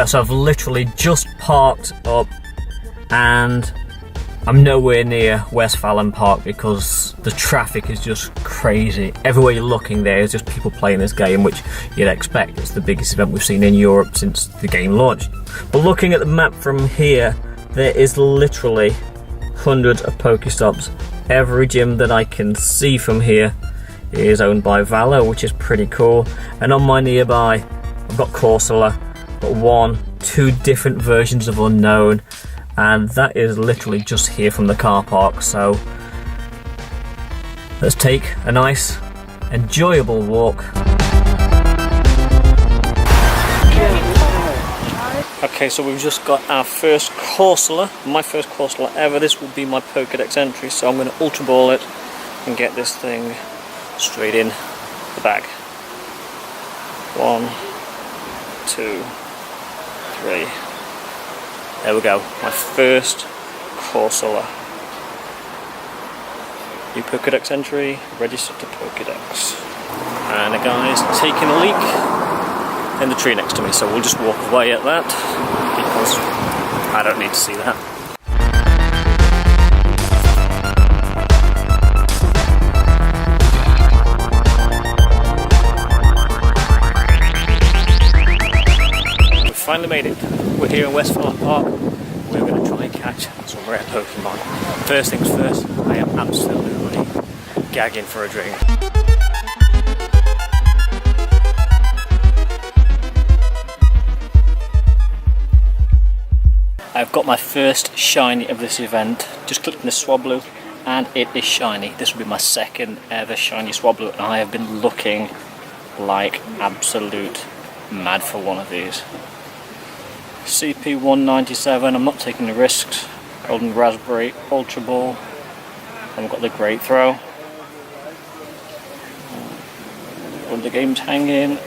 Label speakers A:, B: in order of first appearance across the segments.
A: So I've literally just parked up and I'm nowhere near Westfall Park because the traffic is just crazy. Everywhere you're looking there is just people playing this game, which you'd expect. It's the biggest event we've seen in Europe since the game launched. But looking at the map from here, there is literally hundreds of Pokestops. Every gym that I can see from here is owned by Valor, which is pretty cool. And on my nearby, I've got Corsola, but two different versions of Unown, and that is literally just here from the car park. So let's take a nice, enjoyable walk. Okay, so we've just got our first Corsola, my first Corsola ever. This will be my Pokédex entry, so I'm going to Ultra Ball it and get this thing straight in the bag. 1, 2, 3. There we go, my first Corsola. New Pokédex entry, registered to Pokédex. And the guy's taking a leak in the tree next to me, so we'll just walk away at that because I don't need to see that. Finally made it. We're here in Westfall Park. We're going to try and catch some rare Pokemon. First things first, I am absolutely gagging for a drink. I've got my first shiny of this event. Just clicked in the Swablu and it is shiny. This will be my second ever shiny Swablu, and I have been looking like absolute mad for one of these. CP 197, I'm not taking the risks. Golden Raspberry, Ultra Ball. I've got the Great Throw. When the game's hanging.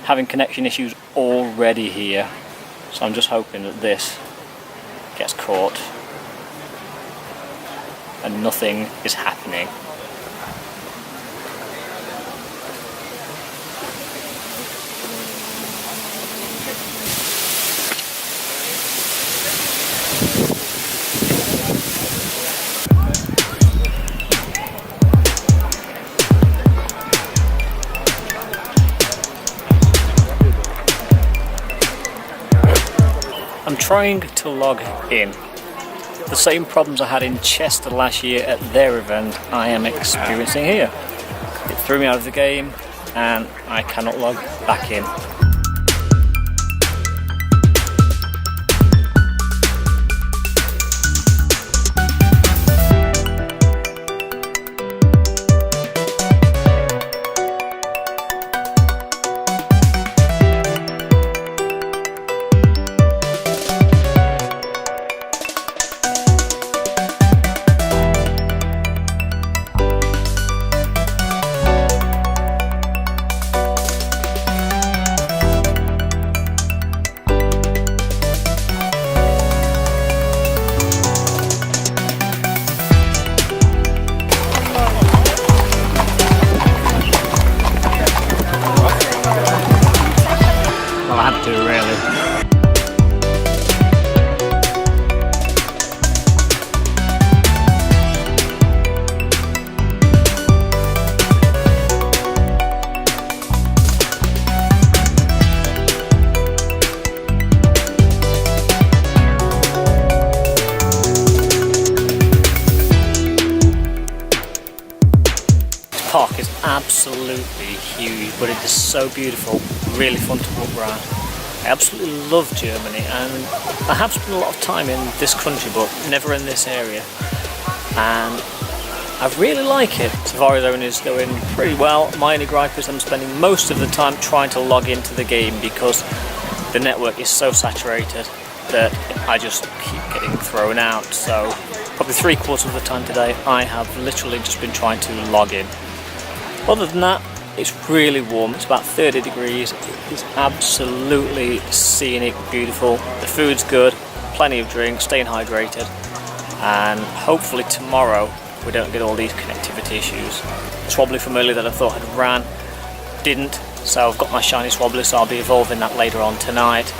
A: Having connection issues already here. So I'm just hoping that this gets caught and nothing is happening. I'm trying to log in. The same problems I had in Chester last year at their event, I am experiencing here. It threw me out of the game and I cannot log back in. Well, I had to really. Park is absolutely huge, but it is so beautiful, really fun to walk around. I absolutely love Germany, and I have spent a lot of time in this country, but never in this area, and I really like it. Safari Zone is doing pretty well. My only gripe is I'm spending most of the time trying to log into the game because the network is so saturated. that I just keep getting thrown out. So probably 3/4 of the time today I have literally just been trying to log in. Other than that, it's really warm. It's about 30 degrees. It is absolutely scenic, beautiful. The food's good, plenty of drinks, staying hydrated, and hopefully tomorrow we don't get all these connectivity issues. Swabbly from earlier that I thought had ran, didn't, so I've got my shiny Swabbly, so I'll be evolving that later on tonight.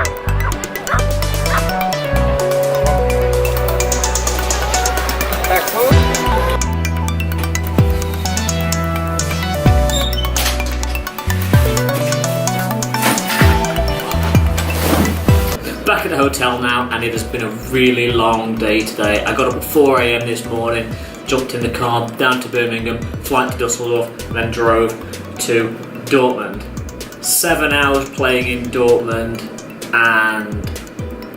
A: Back at the hotel now, and it has been a really long day today. I got up at 4 AM this morning, jumped in the car down to Birmingham, flight to Dusseldorf, and then drove to Dortmund. 7 hours playing in Dortmund, and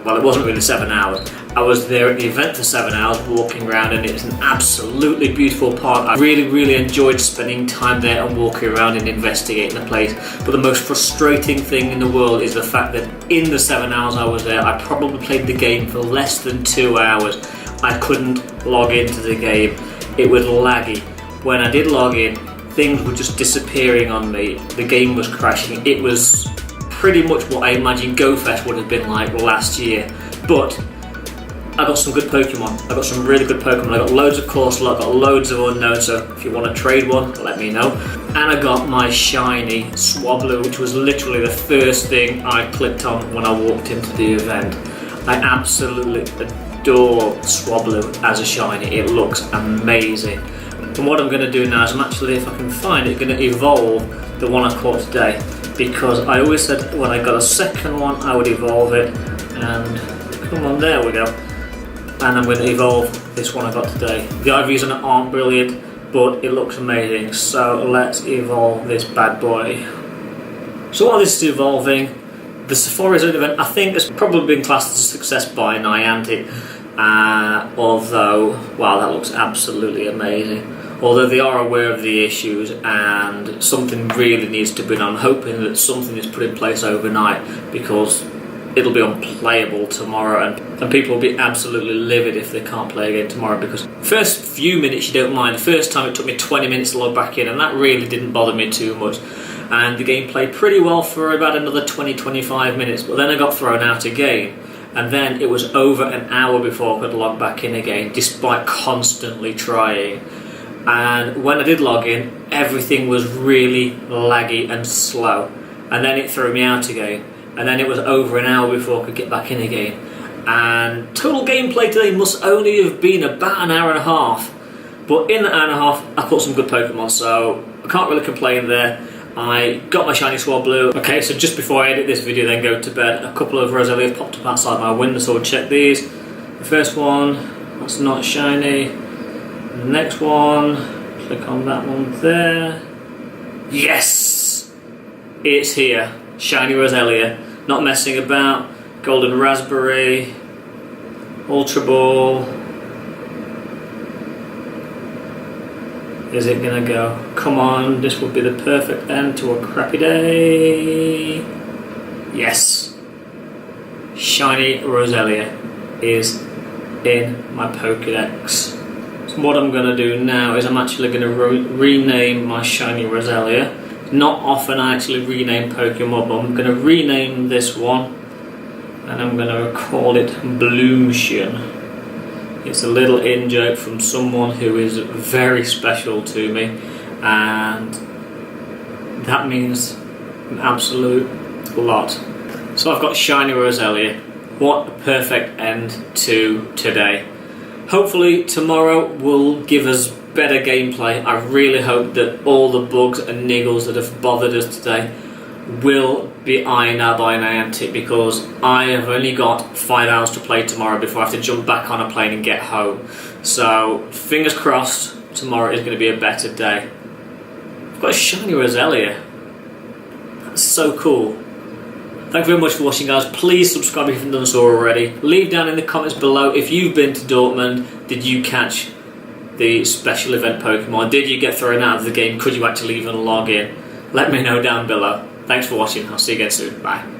A: well, it wasn't really 7 hours. I was there at the event for 7 hours walking around, and it was an absolutely beautiful park. I really enjoyed spending time there and walking around and investigating the place. But the most frustrating thing in the world is the fact that in the 7 hours I was there, I probably played the game for less than 2 hours. I couldn't log into the game. It was laggy. When I did log in, things were just disappearing on me. The game was crashing. It was pretty much what I imagine GoFest would have been like last year. But I got some good Pokemon. I got some really good Pokemon. I got loads of Corsola, I got loads of Unown, so if you want to trade one, let me know. And I got my shiny Swabbly, which was literally the first thing I clicked on when I walked into the event. I absolutely adore Swabbly as a shiny. It looks amazing. And what I'm going to do now is I'm actually, if I can find it, going to evolve the one I caught today. Because I always said when I got a second one, I would evolve it. And come on, there we go. And I'm going to evolve this one I got today. The IVs on it aren't brilliant, but it looks amazing. So let's evolve this bad boy. So while this is evolving, the Safari Zone event I think has probably been classed as a success by Niantic. Although, wow, that looks absolutely amazing. Although they are aware of the issues and something really needs to be done. I'm hoping that something is put in place overnight, because it'll be unplayable tomorrow, and people will be absolutely livid if they can't play again tomorrow, because first few minutes you don't mind. The first time it took me 20 minutes to log back in, and that really didn't bother me too much, and the game played pretty well for about another 20-25 minutes, but then I got thrown out again, and then it was over an hour before I could log back in again, despite constantly trying. And when I did log in, everything was really laggy and slow, and then it threw me out again. And then it was over an hour before I could get back in again. And total gameplay today must only have been about an hour and a half. But in that hour and a half, I caught some good Pokemon, so I can't really complain there. I got my shiny Swabbly. Okay, so just before I edit this video then go to bed, a couple of Roselias popped up outside my window, so we'll check these. The first one, that's not shiny. The next one, click on that one there. Yes! It's here. Shiny Roselia. Not messing about. Golden Raspberry. Ultra Ball. Is it gonna go? Come on, this would be the perfect end to a crappy day. Yes. Shiny Roselia is in my Pokédex. So what I'm gonna do now is I'm actually gonna rename my shiny Roselia. Not often I actually rename Pokemon, but I'm going to rename this one, and I'm going to call it Bloomshin. It's a little in-joke from someone who is very special to me, and that means an absolute lot. So I've got shiny Roselia. What a perfect end to today. Hopefully tomorrow will give us better gameplay. I really hope that all the bugs and niggles that have bothered us today will be ironed out by Niantic, because I have only got 5 hours to play tomorrow before I have to jump back on a plane and get home. So fingers crossed tomorrow is going to be a better day. I've got a shiny Roselia. That's so cool. Thank you very much for watching, guys. Please subscribe if you haven't done so already. Leave down in the comments below if you've been to Dortmund. Did you catch the special event Pokemon? Did you get thrown out of the game? Could you actually even log in? Let me know down below. Thanks for watching. I'll see you again soon. Bye.